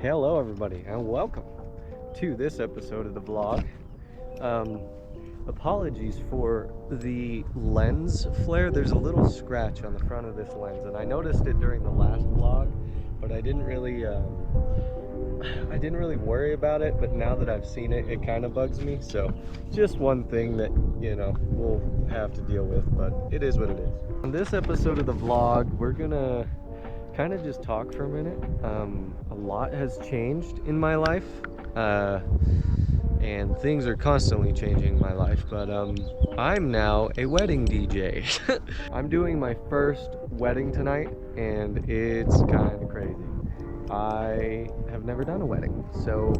Hello everybody and welcome to this episode of the vlog. Apologies for the lens flare. There's a little scratch on the front of this lens and I noticed it during the last vlog, but I didn't really worry about it, but now that I've seen it, it kind of bugs me. So just one thing that, we'll have to deal with, but it is what it is. On this episode of the vlog, we're gonna kind of just talk for a minute. A lot has changed in my life, and things are constantly changing in my life, but I'm now a wedding DJ. I'm doing my first wedding tonight and it's kind of crazy. I have never done a wedding, so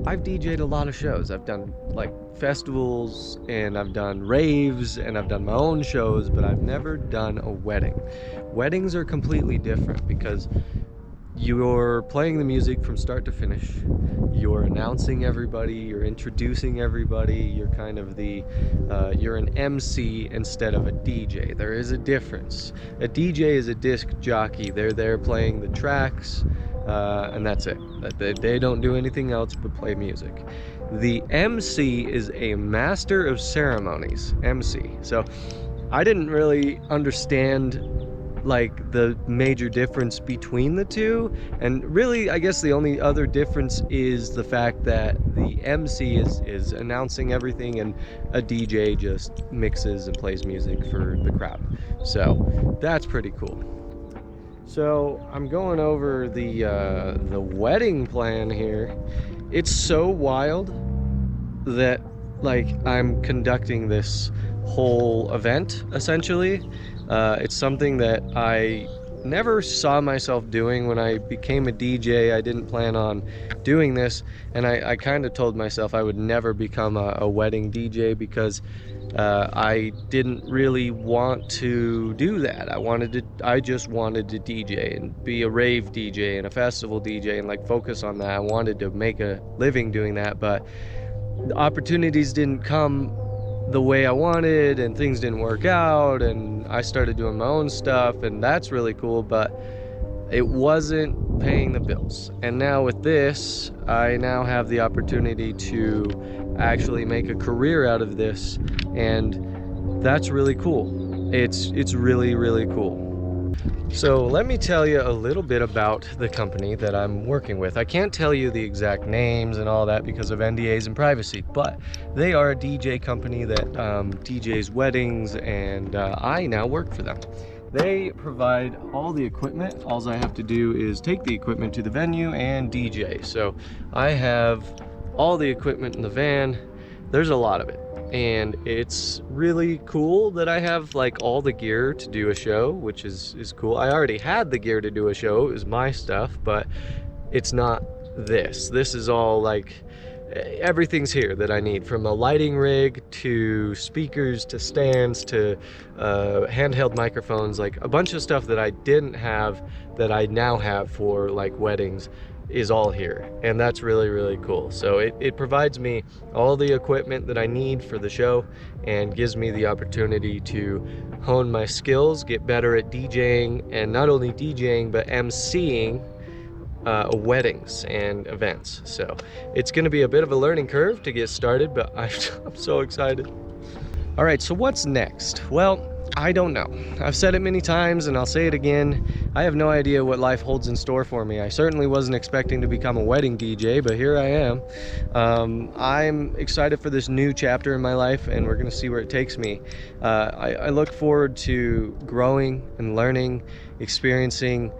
I've DJ'd a lot of shows. I've done like festivals and I've done raves and I've done my own shows, but I've never done a wedding. Weddings are completely different because you're playing the music from start to finish. You're announcing everybody, you're introducing everybody, you're kind of you're an MC instead of a DJ. There is a difference. A DJ is a disc jockey. They're there playing the tracks, and that's it. They don't do anything else but play music. The MC is a master of ceremonies, MC. So I didn't really understand like the major difference between the two, and really I guess the only other difference is the fact that the MC is announcing everything and a DJ just mixes and plays music for the crowd. So that's pretty cool. So I'm going over the wedding plan here. It's so wild that like I'm conducting this whole event essentially. It's something that I never saw myself doing when I became a DJ. I didn't plan on doing this, and I kind of told myself I would never become a wedding DJ because I didn't really want to do that. I just wanted to DJ and be a rave DJ and a festival DJ and like focus on that. I wanted to make a living doing that, but the opportunities didn't come the way I wanted and things didn't work out, and I started doing my own stuff, and that's really cool, but it wasn't paying the bills. And now with this, I now have the opportunity to actually make a career out of this, and that's really cool. It's really, really cool. So let me tell you a little bit about the company that I'm working with. I can't tell you the exact names and all that because of NDAs and privacy, but they are a DJ company that DJs weddings, and I now work for them. They provide all the equipment. All I have to do is take the equipment to the venue and DJ. So I have all the equipment in the van. There's a lot of it. And it's really cool that I have like all the gear to do a show, which is cool. I already had the gear to do a show. It was my stuff, but it's not this. This is all like, everything's here that I need, from a lighting rig to speakers to stands to handheld microphones, like a bunch of stuff that I didn't have that I now have for like weddings is all here, and that's really, really cool. So it provides me all the equipment that I need for the show and gives me the opportunity to hone my skills, get better at DJing, and not only DJing but MCing weddings and events. So it's going to be a bit of a learning curve to get started, but I'm so excited. All right, so what's next? Well, I don't know. I've said it many times and I'll say it again. I have no idea what life holds in store for me. I certainly wasn't expecting to become a wedding DJ, but here I am. I'm excited for this new chapter in my life, and we're gonna see where it takes me. I look forward to growing and learning, experiencing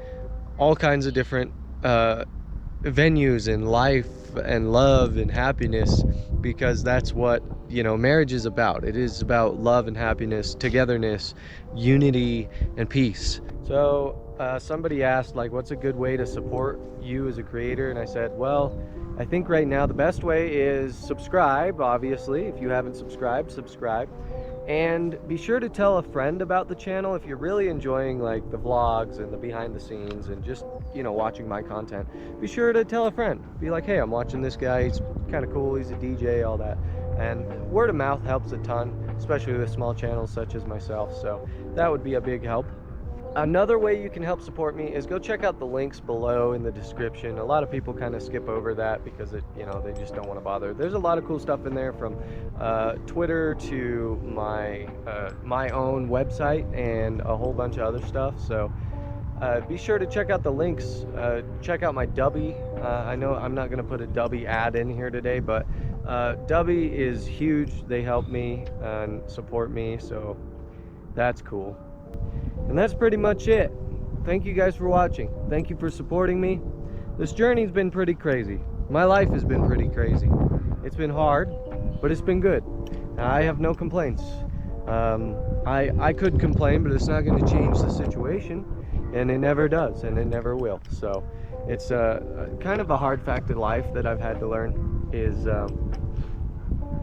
all kinds of different venues in life and love and happiness, because that's what marriage is about. It is about love and happiness, togetherness, unity, and peace. So somebody asked, like, what's a good way to support you as a creator? And I said, well, I think right now the best way is subscribe. Obviously, if you haven't subscribed, subscribe. And be sure to tell a friend about the channel if you're really enjoying like the vlogs and the behind the scenes and just watching my content. Be sure to tell a friend. Be like, hey, I'm watching this guy, he's kind of cool, he's a DJ, all that. And word of mouth helps a ton, especially with small channels such as myself. So that would be a big help. Another way you can help support me is go check out the links below in the description. A lot of people kind of skip over that because they just don't want to bother. There's a lot of cool stuff in there, from Twitter to my own website and a whole bunch of other stuff. So be sure to check out the links. Check out my Dubby. I know I'm not going to put a Dubby ad in here today, but Dubby is huge. They help me and support me, so that's cool. And that's pretty much it. Thank you guys for watching. Thank you for supporting me. This journey's been pretty crazy. My life has been pretty crazy. It's been hard, but it's been good. I have no complaints. I could complain, but it's not going to change the situation, and it never does, and it never will. So it's kind of a hard fact of life that I've had to learn is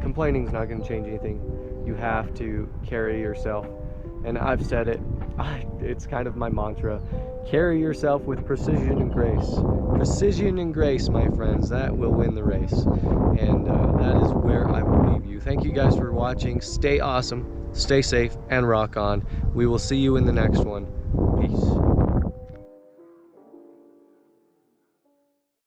complaining is not going to change anything. You have to carry yourself, and I've said it. It's kind of my mantra. Carry yourself with precision and grace. Precision and grace, my friends, that will win the race. And that is where I will leave you. Thank you guys for watching. Stay awesome, stay safe, and rock on. We will see you in the next one. Peace.